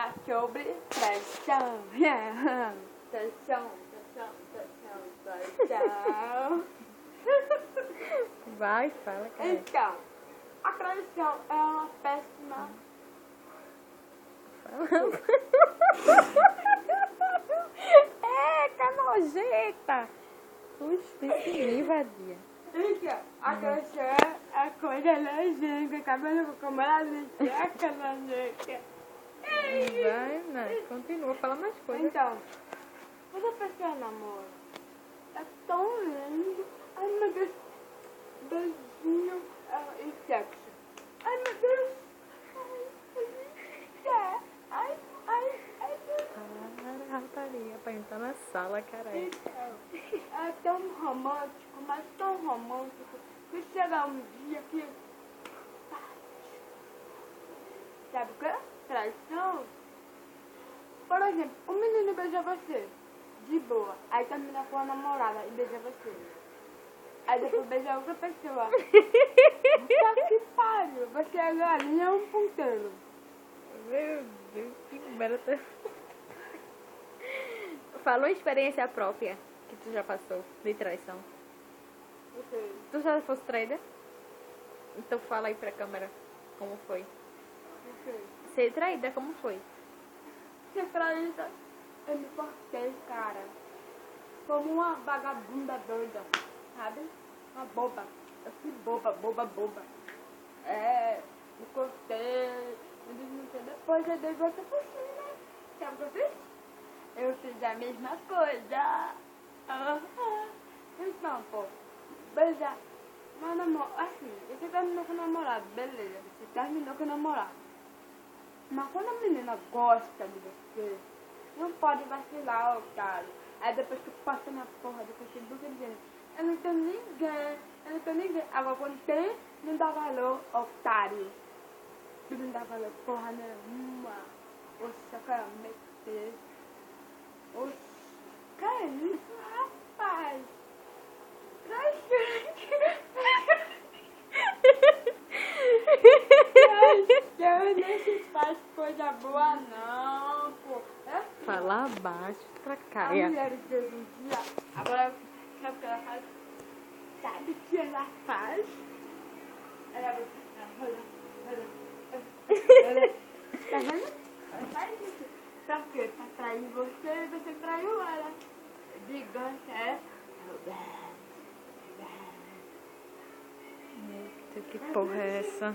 falar sobre traição. Traição. Vai, fala, cara. Então, a traição é uma péssima. Eca, nojenta! Esse vadia. Então, a traição é a coisa nojenta. Cabelo com câmera seca, nojenta. Vai, não. Continua, fala mais coisas. Então, quando a pessoa namora, é tão lindo. Ai, meu Deus. Beijinho e sexo. Ai, meu Deus. Ai, Deus. Para, rapariga, pra entrar na sala, caralho. Então, é tão romântico, mas tão romântico, que chega um dia que... Sabe o que? Traição. Por exemplo, um menino beija você, de boa, aí termina com a namorada e beija você. Aí depois beija outra pessoa. Puta que pariu, você é galinha ou um ponteiro? Meu Deus, que merda. Fala uma experiência própria que tu já passou de traição. Ok. Tu já fosse traída? Então fala aí pra câmera como foi. Ok. Ser traída, como foi? Ser traída, eu me portei, cara, como uma vagabunda doida, sabe? Uma boba. Eu fui boba. Me cortei, me desmontei. Depois eu dei volta por cima. Sabe o que eu fiz? Eu fiz a mesma coisa. Então, pô, beijar. Meu namoro, assim, você terminou com o namorado, beleza, você terminou com o namorado. Mas quando a menina gosta de você, não pode vacilar, otário. Aí depois que passa na porra do Facebook dizendo, eu não tenho ninguém. Agora quando tem, não dá valor, otário. Tu não dá valor porra nenhuma. Oxe, só quero meter. Oxe, que é isso, rapaz? Eu não se faz coisa boa não, pô. É? Fala abaixo pra A Caia. mulher fez um dia, agora sabe o que ela faz? Sabe o que ela faz? Ela olha. Tá vendo? Ela faz isso. Sabe o que? Pra trair você, você traiu ela. Gigante é. Eita, que porra é essa?